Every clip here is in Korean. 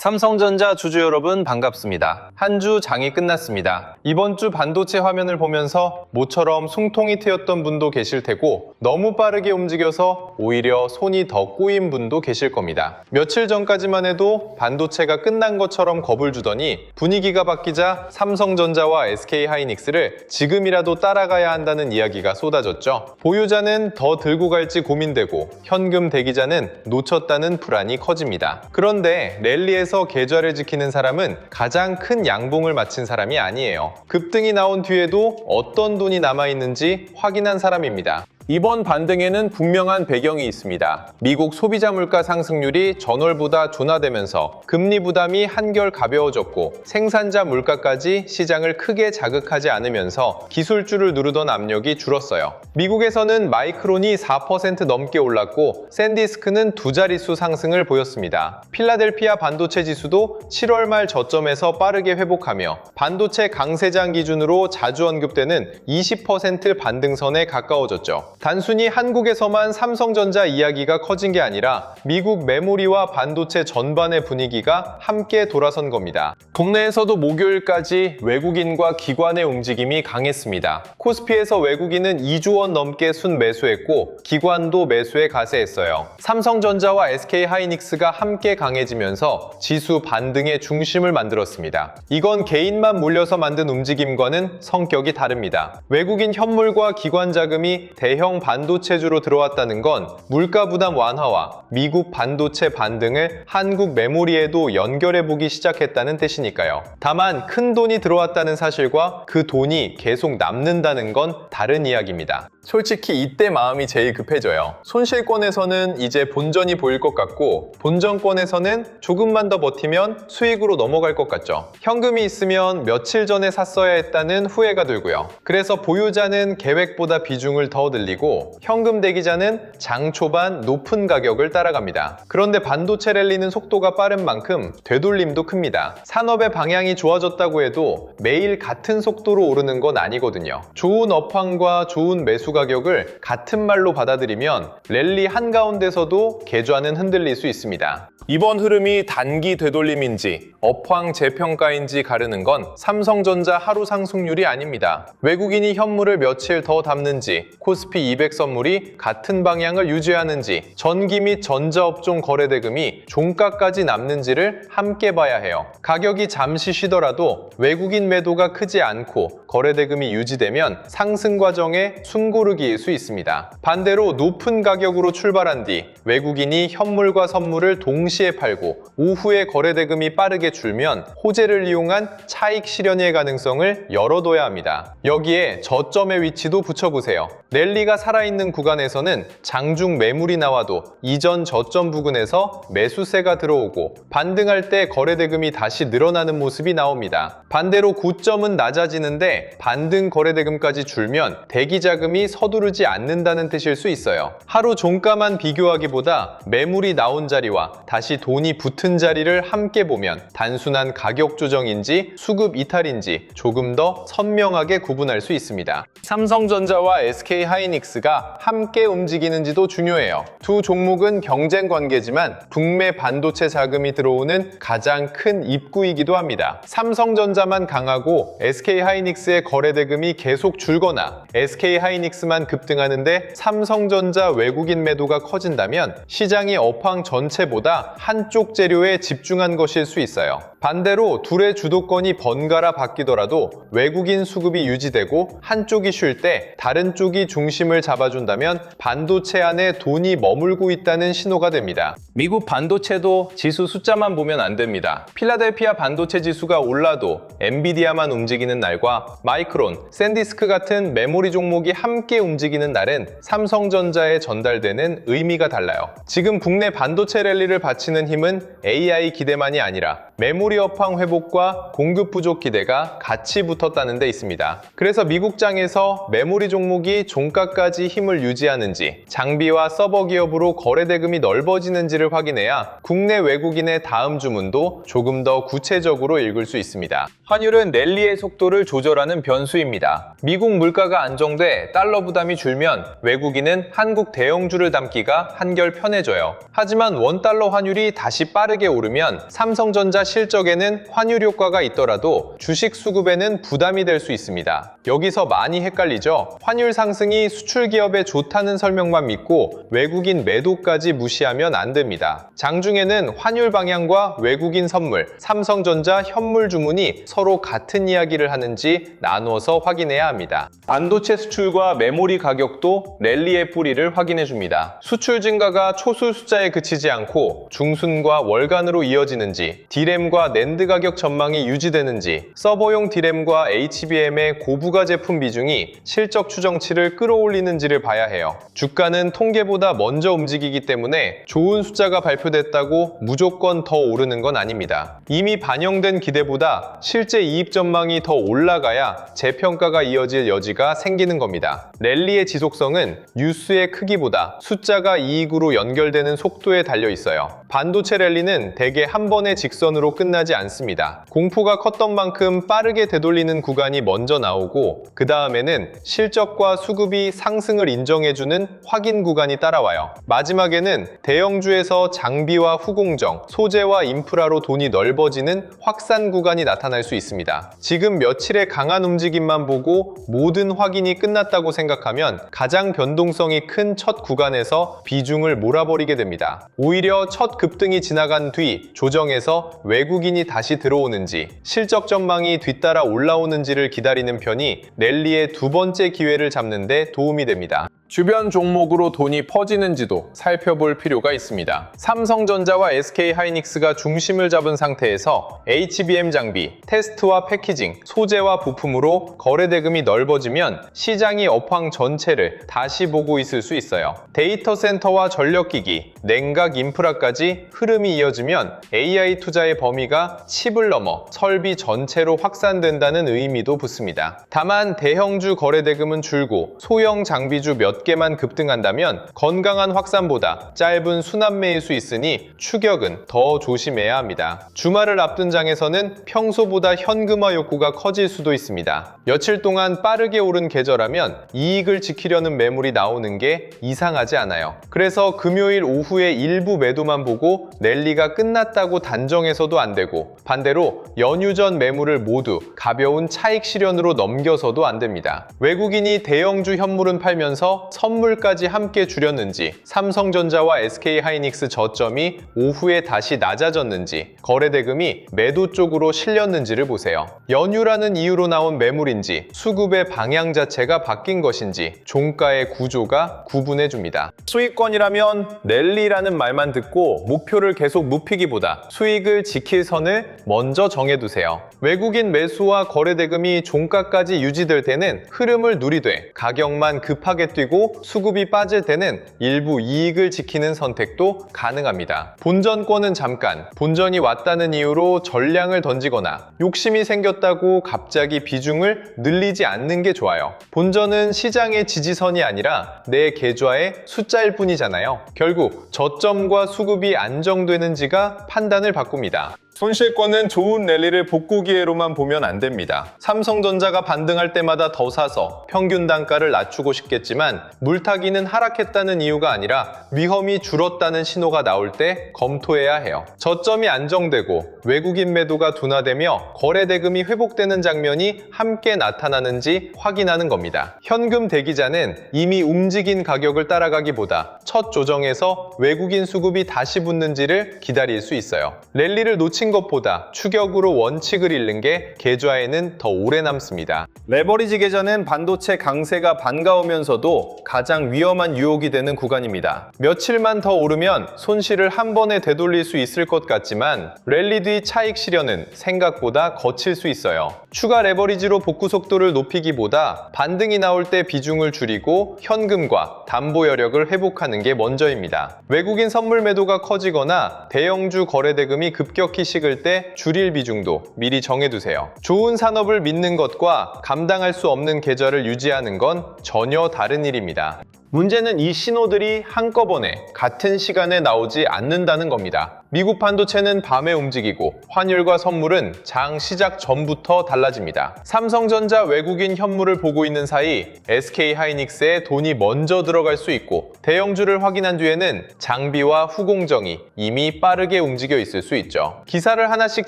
삼성전자 주주 여러분 반갑습니다. 한 주 장이 끝났습니다. 이번 주 반도체 화면을 보면서 모처럼 숨통이 트였던 분도 계실 테고 너무 빠르게 움직여서 오히려 손이 더 꼬인 분도 계실 겁니다. 며칠 전까지만 해도 반도체가 끝난 것처럼 겁을 주더니 분위기가 바뀌자 삼성전자와 SK하이닉스를 지금이라도 따라가야 한다는 이야기가 쏟아졌죠. 보유자는 더 들고 갈지 고민되고 현금 대기자는 놓쳤다는 불안이 커집니다. 그런데 랠리에서 계좌를 지키는 사람은 가장 큰 양봉을 마친 사람이 아니에요. 급등이 나온 뒤에도 어떤 돈이 남아있는지 확인한 사람입니다. 이번 반등에는 분명한 배경이 있습니다. 미국 소비자 물가 상승률이 전월보다 둔화되면서 금리 부담이 한결 가벼워졌고 생산자 물가까지 시장을 크게 자극하지 않으면서 기술주를 누르던 압력이 줄었어요. 미국에서는 마이크론이 4% 넘게 올랐고 샌디스크는 두 자릿수 상승을 보였습니다. 필라델피아 반도체 지수도 7월 말 저점에서 빠르게 회복하며 반도체 강세장 기준으로 자주 언급되는 20% 반등선에 가까워졌죠. 단순히 한국에서만 삼성전자 이야기가 커진 게 아니라 미국 메모리와 반도체 전반의 분위기가 함께 돌아선 겁니다. 국내에서도 목요일까지 외국인과 기관의 움직임이 강했습니다. 코스피에서 외국인은 2조 원 넘게 순매수했고 기관도 매수에 가세했어요. 삼성전자와 SK하이닉스가 함께 강해지면서 지수 반등의 중심을 만들었습니다. 이건 개인만 몰려서 만든 움직임과는 성격이 다릅니다. 외국인 현물과 기관 자금이 대형 반도체주로 들어왔다는 건 물가 부담 완화와 미국 반도체 반등을 한국 메모리에도 연결해보기 시작했다는 뜻이니까요. 다만 큰 돈이 들어왔다는 사실과 그 돈이 계속 남는다는 건 다른 이야기입니다. 솔직히 이때 마음이 제일 급해져요. 손실권에서는 이제 본전이 보일 것 같고 본전권에서는 조금만 더 버티면 수익으로 넘어갈 것 같죠. 현금이 있으면 며칠 전에 샀어야 했다는 후회가 들고요. 그래서 보유자는 계획보다 비중을 더 늘리고 현금 대기자는 장 초반 높은 가격을 따라갑니다. 그런데 반도체 랠리는 속도가 빠른 만큼 되돌림도 큽니다. 산업의 방향이 좋아졌다고 해도 매일 같은 속도로 오르는 건 아니거든요. 좋은 업황과 좋은 매수 가격을 같은 말로 받아들이면 랠리 한가운데서도 계좌는 흔들릴 수 있습니다. 이번 흐름이 단기 되돌림인지 업황 재평가인지 가르는 건 삼성전자 하루 상승률이 아닙니다. 외국인이 현물을 며칠 더 담는지, 코스피 200 선물이 같은 방향을 유지하는지, 전기 및 전자업종 거래대금이 종가까지 남는지를 함께 봐야 해요. 가격이 잠시 쉬더라도 외국인 매도가 크지 않고 거래대금이 유지되면 상승 과정에 숨고르기일 수 있습니다. 반대로 높은 가격으로 출발한 뒤 외국인이 현물과 선물을 동시에 팔고 오후에 거래대금이 빠르게 줄면 호재를 이용한 차익 실현의 가능성을 열어둬야 합니다. 여기에 저점의 위치도 붙여보세요. 랠리가 살아있는 구간에서는 장중 매물이 나와도 이전 저점 부근에서 매수세가 들어오고 반등할 때 거래대금이 다시 늘어나는 모습이 나옵니다. 반대로 고점은 낮아지는데 반등 거래대금까지 줄면 대기자금이 서두르지 않는다는 뜻일 수 있어요. 하루 종가만 비교하기보다 매물이 나온 자리와 다시 돈이 붙은 자리를 함께 보면 단순한 가격 조정인지 수급 이탈인지 조금 더 선명하게 구분할 수 있습니다. 삼성전자와 SK하이닉스가 함께 움직이는지도 중요해요. 두 종목은 경쟁 관계지만 북미 반도체 자금이 들어오는 가장 큰 입구이기도 합니다. 삼성전자만 강하고 SK하이닉스의 거래대금이 계속 줄거나 SK하이닉스만 급등하는데 삼성전자 외국인 매도가 커진다면 시장이 업황 전체보다 한쪽 재료에 집중한 것일 수 있어요. 반대로 둘의 주도권이 번갈아 바뀌더라도 외국인 수급이 유지되고 한쪽이 쉴 때 다른 쪽이 중심을 잡아준다면 반도체 안에 돈이 머물고 있다는 신호가 됩니다. 미국 반도체도 지수 숫자만 보면 안 됩니다. 필라델피아 반도체 지수가 올라도 엔비디아만 움직이는 날과 마이크론, 샌디스크 같은 메모리 종목이 함께 움직이는 날은 삼성전자에 전달되는 의미가 달라요. 지금 국내 반도체 랠리를 바치는 힘은 AI 기대만이 아니라 메모리 업황 회복과 공급 부족 기대가 같이 붙었다는 데 있습니다. 그래서 미국장에서 메모리 종목이 종가까지 어디까지 힘을 유지하는지, 장비와 서버 기업으로 거래 대금이 넓어지는지를 확인해야 국내 외국인의 다음 주문도 조금 더 구체적으로 읽을 수 있습니다. 환율은 랠리의 속도를 조절하는 변수입니다. 미국 물가가 안정돼 달러 부담이 줄면 외국인은 한국 대형주를 담기가 한결 편해져요. 하지만 원달러 환율이 다시 빠르게 오르면 삼성전자 실적에는 환율 효과가 있더라도 주식 수급에는 부담이 될 수 있습니다. 여기서 많이 헷갈리죠? 환율 상승이 수출 기업에 좋다는 설명만 믿고 외국인 매도까지 무시하면 안 됩니다. 장중에는 환율 방향과 외국인 선물, 삼성전자 현물 주문이 서로 같은 이야기를 하는지 나누어서 확인해야 합니다. 반도체 수출과 메모리 가격도 랠리의 뿌리를 확인해 줍니다. 수출 증가가 초수 숫자에 그치지 않고 중순과 월간으로 이어지는지, 디램과 낸드 가격 전망이 유지되는지, 서버용 디램과 HBM의 고부가 제품 비중이 실적 추정치를 끌어올리는지를 봐야 해요. 주가는 통계보다 먼저 움직이기 때문에 좋은 숫자가 발표됐다고 무조건 더 오르는 건 아닙니다. 이미 반영된 기대보다 실제 이익 전망이 더 올라가야 재평가가 이어질 여지가 생기는 겁니다. 랠리의 지속성은 뉴스의 크기보다 숫자가 이익으로 연결되는 속도에 달려 있어요. 반도체 랠리는 대개 한 번의 직선으로 끝나지 않습니다. 공포가 컸던 만큼 빠르게 되돌리는 구간이 먼저 나오고 그 다음에는 실적과 수급이 상승을 인정해주는 확인 구간이 따라와요. 마지막에는 대형주에서 장비와 후공정, 소재와 인프라로 돈이 넓어지는 확산 구간이 나타날 수 있습니다. 지금 며칠의 강한 움직임만 보고 모든 확인이 끝났다고 생각하면 가장 변동성이 큰 첫 구간에서 비중을 몰아버리게 됩니다. 오히려 첫 급등이 지나간 뒤 조정에서 외국인이 다시 들어오는지, 실적 전망이 뒤따라 올라오는지를 기다리는 편이 랠리의 두 번째 기회를 잡는 데 도움이 됩니다. 주변 종목으로 돈이 퍼지는지도 살펴볼 필요가 있습니다. 삼성전자와 SK하이닉스가 중심을 잡은 상태에서 HBM 장비, 테스트와 패키징, 소재와 부품으로 거래 대금이 넓어지면 시장이 업황 전체를 다시 보고 있을 수 있어요. 데이터 센터와 전력기기, 냉각 인프라까지 흐름이 이어지면 AI 투자의 범위가 칩을 넘어 설비 전체로 확산된다는 의미도 붙습니다. 다만 대형주 거래 대금은 줄고 소형 장비주 몇 개만 급등한다면 건강한 확산보다 짧은 순환매일 수 있으니 추격은 더 조심해야 합니다. 주말을 앞둔 장에서는 평소보다 현금화 욕구가 커질 수도 있습니다. 며칠 동안 빠르게 오른 계절하면 이익을 지키려는 매물이 나오는 게 이상하지 않아요. 그래서 금요일 오후에 일부 매도만 보고 랠리가 끝났다고 단정해서도 안 되고, 반대로 연휴 전 매물을 모두 가벼운 차익 실현으로 넘겨서도 안 됩니다. 외국인이 대형주 현물은 팔면서 선물까지 함께 줄였는지, 삼성전자와 SK하이닉스 저점이 오후에 다시 낮아졌는지, 거래 대금이 매도 쪽으로 실렸는지를 보세요. 연휴라는 이유로 나온 매물인지, 수급의 방향 자체가 바뀐 것인지 종가의 구조가 구분해 줍니다. 수익권이라면 랠리라는 말만 듣고 목표를 계속 눕히기보다 수익을 지킬 선을 먼저 정해두세요. 외국인 매수와 거래 대금이 종가까지 유지될 때는 흐름을 누리되, 가격만 급하게 뛰고 수급이 빠질 때는 일부 이익을 지키는 선택도 가능합니다. 본전권은 잠깐, 본전이 왔다는 이유로 전량을 던지거나 욕심이 생겼다고 갑자기 비중을 늘리지 않는 게 좋아요. 본전은 시장의 지지선이 아니라 내 계좌의 숫자일 뿐이잖아요. 결국 저점과 수급이 안정되는지가 판단을 바꿉니다. 손실권은 좋은 랠리를 복구 기회로만 보면 안 됩니다. 삼성전자가 반등할 때마다 더 사서 평균 단가를 낮추고 싶겠지만 물타기는 하락했다는 이유가 아니라 위험이 줄었다는 신호가 나올 때 검토해야 해요. 저점이 안정되고 외국인 매도가 둔화되며 거래 대금이 회복되는 장면이 함께 나타나는지 확인하는 겁니다. 현금 대기자는 이미 움직인 가격을 따라가기보다 첫 조정에서 외국인 수급이 다시 붙는지를 기다릴 수 있어요. 랠리를 놓친 것보다 추격으로 원칙을 잃는 게 계좌에는 더 오래 남습니다. 레버리지 계좌는 반도체 강세가 반가우면서도 가장 위험한 유혹이 되는 구간입니다. 며칠만 더 오르면 손실을 한 번에 되돌릴 수 있을 것 같지만 랠리 뒤 차익 실현은 생각보다 거칠 수 있어요. 추가 레버리지로 복구 속도를 높이기보다 반등이 나올 때 비중을 줄이고 현금과 담보 여력을 회복하는 게 먼저입니다. 외국인 선물 매도가 커지거나 대형주 거래 대금이 급격히 식을 때 줄일 비중도 미리 정해두세요. 좋은 산업을 믿는 것과 감당할 수 없는 계좌를 유지하는 건 전혀 다른 일입니다. 문제는 이 신호들이 한꺼번에 같은 시간에 나오지 않는다는 겁니다. 미국 반도체는 밤에 움직이고 환율과 선물은 장 시작 전부터 달라집니다. 삼성전자 외국인 현물을 보고 있는 사이 SK하이닉스에 돈이 먼저 들어갈 수 있고 대형주를 확인한 뒤에는 장비와 후공정이 이미 빠르게 움직여 있을 수 있죠. 기사를 하나씩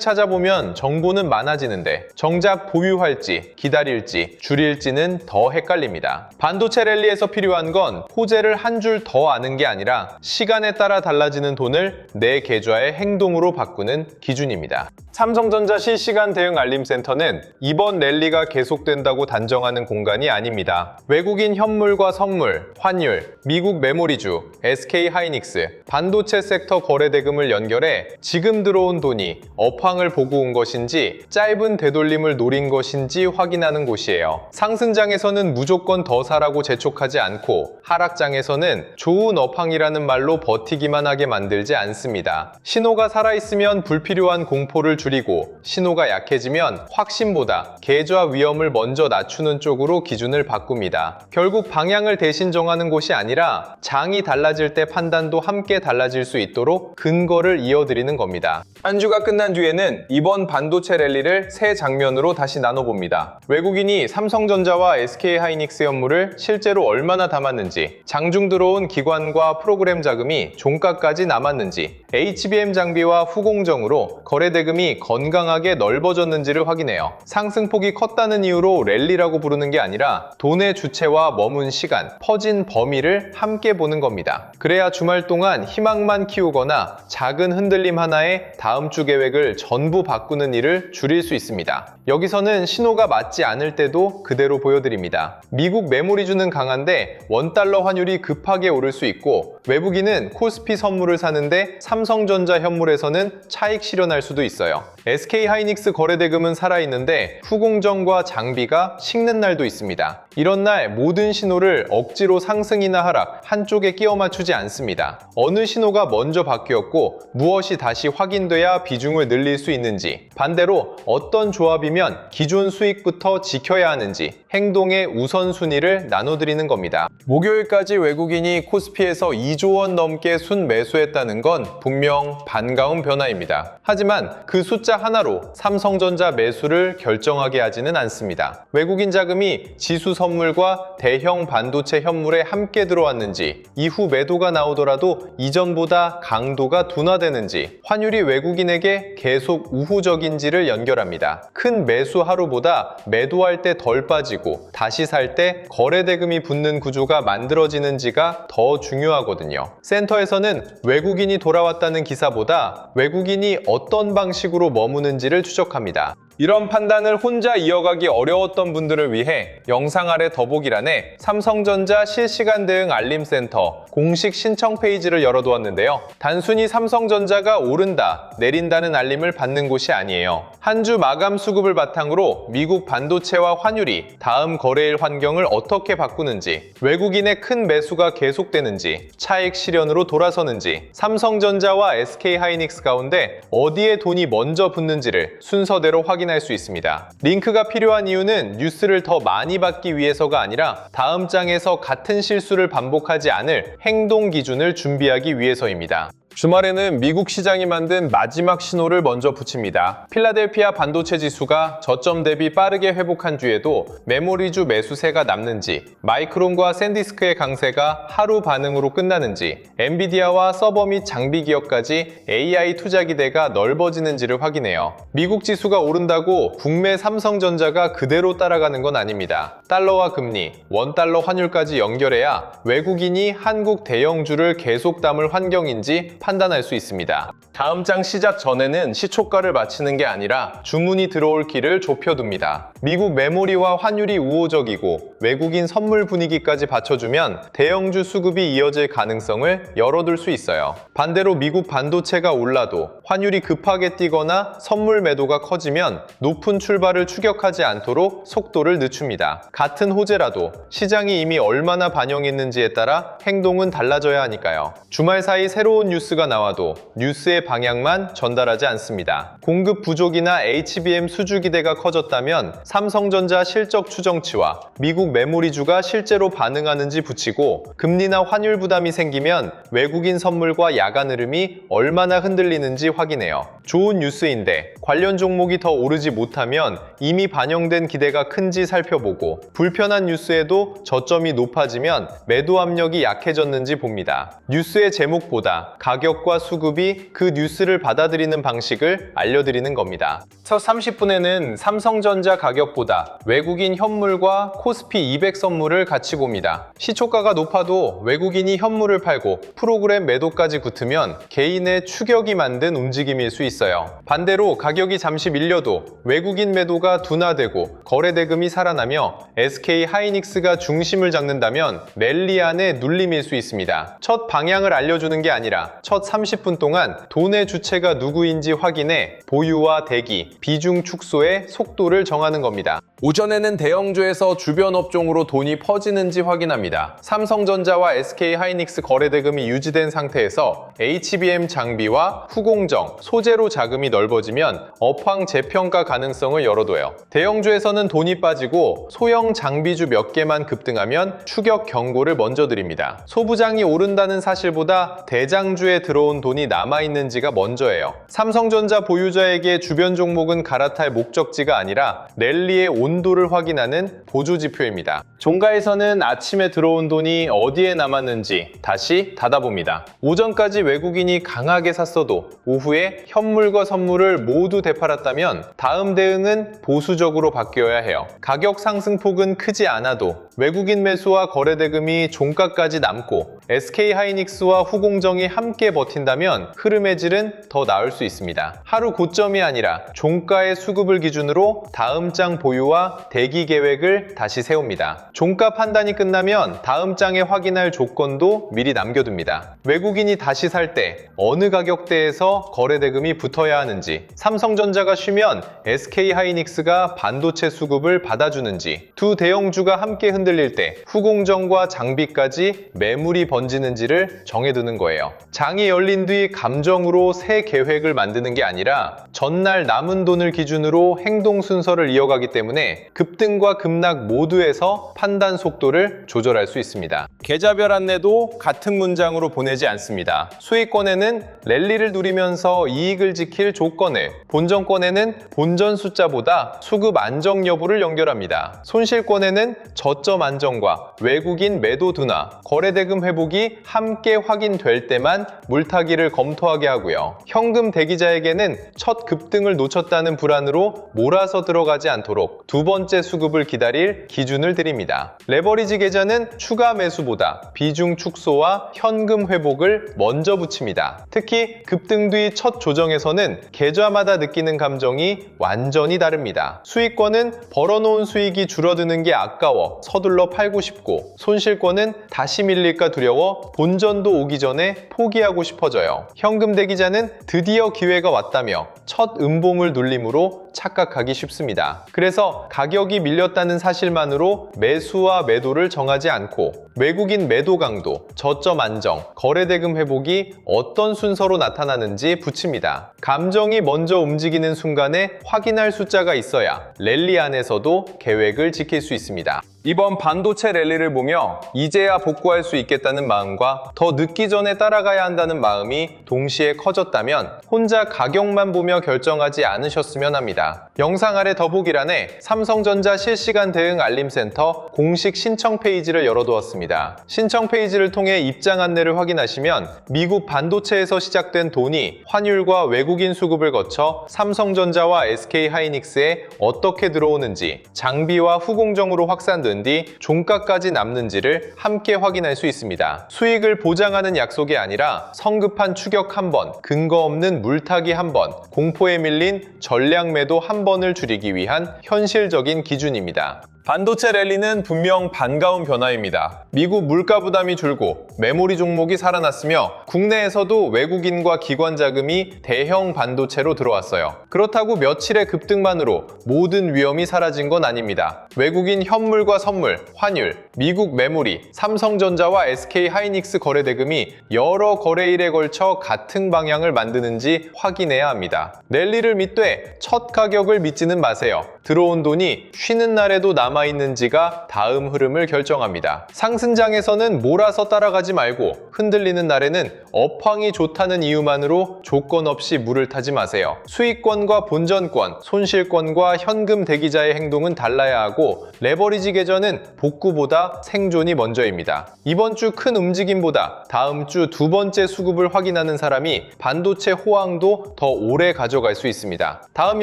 찾아보면 정보는 많아지는데 정작 보유할지 기다릴지 줄일지는 더 헷갈립니다. 반도체 랠리에서 필요한 건 호재를 한 줄 더 아는 게 아니라 시간에 따라 달라지는 돈을 내 계좌의 행동으로 바꾸는 기준입니다. 삼성전자 실시간 대응 알림센터는 이번 랠리가 계속된다고 단정하는 공간이 아닙니다. 외국인 현물과 선물, 환율, 미국 메모리주, SK하이닉스, 반도체 섹터 거래 대금을 연결해 지금 들어온 돈이 업황을 보고 온 것인지 짧은 되돌림을 노린 것인지 확인하는 곳이에요. 상승장에서는 무조건 더 사라고 재촉하지 않고 하락장에서는 좋은 업황이라는 말로 버티기만 하게 만들지 않습니다. 신호가 살아있으면 불필요한 공포를 줄이고 신호가 약해지면 확신보다 계좌 위험을 먼저 낮추는 쪽으로 기준을 바꿉니다. 결국 방향을 대신 정하는 곳이 아니라 장이 달라질 때 판단도 함께 달라질 수 있도록 근거를 이어드리는 겁니다. 한 주가 끝난 뒤에는 이번 반도체 랠리를 세 장면으로 다시 나눠봅니다. 외국인이 삼성전자와 SK하이닉스 현물을 실제로 얼마나 담았는지, 장중 들어온 기관과 프로그램 자금이 종가까지 남았는지, HBM 장비와 후공정으로 거래 대금이 건강하게 넓어졌는지를 확인해요. 상승폭이 컸다는 이유로 랠리라고 부르는 게 아니라 돈의 주체와 머문 시간, 퍼진 범위를 함께 보는 겁니다. 그래야 주말 동안 희망만 키우거나 작은 흔들림 하나에 다음 주 계획을 전부 바꾸는 일을 줄일 수 있습니다. 여기서는 신호가 맞지 않을 때도 그대로 보여드립니다. 미국 메모리주는 강한데 원달러 환율이 급하게 오를 수 있고 외국인은 코스피 선물을 사는데 삼성전자 현물에서는 차익 실현할 수도 있어요. SK하이닉스 거래대금은 살아있는데 후공정과 장비가 식는 날도 있습니다. 이런 날 모든 신호를 억지로 상승이나 하락 한쪽에 끼워 맞추지 않습니다. 어느 신호가 먼저 바뀌었고 무엇이 다시 확인돼야 비중을 늘릴 수 있는지, 반대로 어떤 조합이면 기존 수익부터 지켜야 하는지 행동의 우선순위를 나눠드리는 겁니다. 목요일까지 외국인이 코스피에서 2조 원 넘게 순매수했다는 건 분명 반가운 변화입니다. 하지만 그 숫자 하나로 삼성전자 매수를 결정하게 하지는 않습니다. 외국인 자금이 지수 선물과 대형 반도체 현물에 함께 들어왔는지, 이후 매도가 나오더라도 이전보다 강도가 둔화되는지, 환율이 외국인에게 계속 우호적인지를 연결합니다. 큰 매수 하루보다 매도할 때 덜 빠지고 다시 살 때 거래 대금이 붙는 구조가 만들어지는지가 더 중요하거든요. 센터에서는 외국인이 돌아왔다는 기사보다 외국인이 어떤 방식으로 머무는지를 추적합니다. 이런 판단을 혼자 이어가기 어려웠던 분들을 위해 영상 아래 더보기란에 삼성전자 실시간 대응 알림센터 공식 신청 페이지를 열어두었는데요. 단순히 삼성전자가 오른다, 내린다는 알림을 받는 곳이 아니에요. 한 주 마감 수급을 바탕으로 미국 반도체와 환율이 다음 거래일 환경을 어떻게 바꾸는지, 외국인의 큰 매수가 계속되는지, 차익 실현으로 돌아서는지, 삼성전자와 SK하이닉스 가운데 어디에 돈이 먼저 붙는지를 순서대로 확인할 수 있습니다. 링크가 필요한 이유는 뉴스를 더 많이 받기 위해서가 아니라 다음 장에서 같은 실수를 반복하지 않을 행동 기준을 준비하기 위해서입니다. 주말에는 미국 시장이 만든 마지막 신호를 먼저 붙입니다. 필라델피아 반도체 지수가 저점 대비 빠르게 회복한 뒤에도 메모리주 매수세가 남는지, 마이크론과 샌디스크의 강세가 하루 반응으로 끝나는지, 엔비디아와 서버 및 장비 기업까지 AI 투자 기대가 넓어지는지를 확인해요. 미국 지수가 오른다고 국내 삼성전자가 그대로 따라가는 건 아닙니다. 달러와 금리, 원달러 환율까지 연결해야 외국인이 한국 대형주를 계속 담을 환경인지 판단할 수 있습니다. 다음 장 시작 전에는 시초가를 맞추는 게 아니라 주문이 들어올 길을 좁혀둡니다. 미국 메모리와 환율이 우호적이고 외국인 선물 분위기까지 받쳐주면 대형주 수급이 이어질 가능성을 열어둘 수 있어요. 반대로 미국 반도체가 올라도 환율이 급하게 뛰거나 선물 매도가 커지면 높은 출발을 추격하지 않도록 속도를 늦춥니다. 같은 호재라도 시장이 이미 얼마나 반영했는지에 따라 행동은 달라져야 하니까요. 주말 사이 새로운 뉴스가 나와도 뉴스의 방향만 전달하지 않습니다. 공급 부족이나 HBM 수주 기대가 커졌다면 삼성전자 실적 추정치와 미국 메모리주가 실제로 반응하는지 붙이고 금리나 환율 부담이 생기면 외국인 선물과 야간 흐름이 얼마나 흔들리는지 확인해요. 좋은 뉴스인데 관련 종목이 더 오르지 못하면 이미 반영된 기대가 큰지 살펴보고 불편한 뉴스에도 저점이 높아지면 매도 압력이 약해졌는지 봅니다. 뉴스의 제목보다 가격과 수급이 그 뉴스를 받아들이는 방식을 알려드리는 겁니다. 첫 30분에는 삼성전자 가격보다 외국인 현물과 코스피 200 선물을 같이 봅니다. 시초가가 높아도 외국인이 현물을 팔고 프로그램 매도까지 붙으면 개인의 추격이 만든 움직임일 수 있어요. 반대로 가격이 잠시 밀려도 외국인 매도가 둔화되고 거래 대금이 살아나며 SK 하이닉스가 중심을 잡는다면 랠리 안에 눌림일 수 있습니다. 첫 방향을 알려주는 게 아니라 첫 30분 동안 돈의 주체가 누구인지 확인해 보유와 대기, 비중 축소의 속도를 정하는 겁니다. 오전에는 대형주에서 주변 업종으로 돈이 퍼지는지 확인합니다. 삼성전자와 SK 하이닉스 거래 대금이 유지된 상태에서 HBM 장비와 후공정, 소재로 자금이 넓어지면 업황 재평가 가능성을 열어둬요. 대형주에서는 돈이 빠지고 소형 장비주 몇 개만 급등하면 추격 경고를 먼저 드립니다. 소부장이 오른다는 사실보다 대장주에 들어온 돈이 남아있는지가 먼저예요. 삼성전자 보유자에게 주변 종목은 갈아탈 목적지가 아니라 랠리의 온도를 확인하는 보조지표입니다. 종가에서는 아침에 들어온 돈이 어디에 남았는지 다시 닫아봅니다. 오전까지 외국인이 강하게 샀어도 오후에 현물과 선물을 모두 되팔았다면 다음 대응은 보수적으로 바뀌어야 해요. 가격 상승폭은 크지 않아도 외국인 매수와 거래 대금이 종가까지 남고 SK 하이닉스와 후공정이 함께 버틴다면 흐름의 질은 더 나을 수 있습니다. 하루 고점이 아니라 종가의 수급을 기준으로 다음 장 보유와 대기 계획을 다시 세웁니다. 종가 판단이 끝나면 다음 장에 확인할 조건도 미리 남겨둡니다. 외국인이 다시 살 때 어느 가격대에서 거래 대금이 붙어야 하는지, 삼성전자가 쉬면 SK 하이닉스가 반도체 수급을 받아주는지, 두 대형주가 함께 흔들릴 때 후공정과 장비까지 매물이 번지는지를 정해두는 거예요. 장이 열린 뒤 감정으로 새 계획을 만드는 게 아니라 전날 남은 돈을 기준으로 행동 순서를 이어가기 때문에 급등과 급락 모두에서 판단 속도를 조절할 수 있습니다. 계좌별 안내도 같은 문장으로 보내지 않습니다. 수익권에는 랠리를 누리면서 이익을 지킬 조건을, 본전권에는 본전 숫자보다 수급 안정 여부를 연결합니다. 손실권에는 저점 안정과 외국인 매도 둔화, 거래 대금 회복이 함께 확인될 때만 물타기를 검토하게 하고요. 현금 대기자에게는 첫 급등을 놓쳤다는 불안으로 몰아서 들어가지 않도록 두 번째 수급을 기다릴 기준을 드립니다. 레버리지 계좌는 추가 매수보다 비중 축소와 현금 회복을 먼저 붙입니다. 특히 급등 뒤 첫 조정에서는 계좌마다 느끼는 감정이 완전히 다릅니다. 수익권은 벌어놓은 수익이 줄어드는 게 아까워 서둘러 팔고 싶고, 손실권은 다시 밀릴까 두려워 본전도 오기 전에 포기하고 싶어져요. 현금 대기자는 드디어 기회가 왔다며 첫 음봉을 눌림으로 착각하기 쉽습니다. 그래서 가격이 밀렸다는 사실만으로 매수와 매도를 정하지 않고 외국인 매도 강도, 저점 안정, 거래 대금 회복이 어떤 순서로 나타나는지 붙입니다. 감정이 먼저 움직이는 순간에 확인할 숫자가 있어야 랠리 안에서도 계획을 지킬 수 있습니다. 이번 반도체 랠리를 보며 이제야 복구할 수 있겠다는 마음과 더 늦기 전에 따라가야 한다는 마음이 동시에 커졌다면 혼자 가격만 보며 결정하지 않으셨으면 합니다. 영상 아래 더보기란에 삼성전자 실시간 대응 알림센터 공식 신청 페이지를 열어두었습니다. 있습니다. 신청 페이지를 통해 입장 안내를 확인하시면 미국 반도체에서 시작된 돈이 환율과 외국인 수급을 거쳐 삼성전자와 SK하이닉스에 어떻게 들어오는지, 장비와 후공정으로 확산된 뒤 종가까지 남는지를 함께 확인할 수 있습니다. 수익을 보장하는 약속이 아니라 성급한 추격 한 번, 근거 없는 물타기 한 번, 공포에 밀린 전량 매도 한 번을 줄이기 위한 현실적인 기준입니다. 반도체 랠리는 분명 반가운 변화입니다. 미국 물가 부담이 줄고 메모리 종목이 살아났으며 국내에서도 외국인과 기관 자금이 대형 반도체로 들어왔어요. 그렇다고 며칠의 급등만으로 모든 위험이 사라진 건 아닙니다. 외국인 현물과 선물, 환율, 미국 메모리, 삼성전자와 SK하이닉스 거래 대금이 여러 거래일에 걸쳐 같은 방향을 만드는지 확인해야 합니다. 랠리를 믿되 첫 가격을 믿지는 마세요. 들어온 돈이 쉬는 날에도 남아있는지가 다음 흐름을 결정합니다. 상승장에서는 몰아서 따라가지 말고 흔들리는 날에는 업황이 좋다는 이유만으로 조건 없이 물을 타지 마세요. 수익권과 본전권, 손실권과 현금 대기자의 행동은 달라야 하고 레버리지 계좌는 복구보다 생존이 먼저입니다. 이번 주 큰 움직임보다 다음 주 두 번째 수급을 확인하는 사람이 반도체 호황도 더 오래 가져갈 수 있습니다. 다음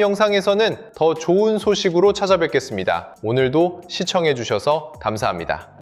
영상에서는 더 좋은 소식으로 찾아뵙겠습니다. 오늘도 시청해주셔서 감사합니다.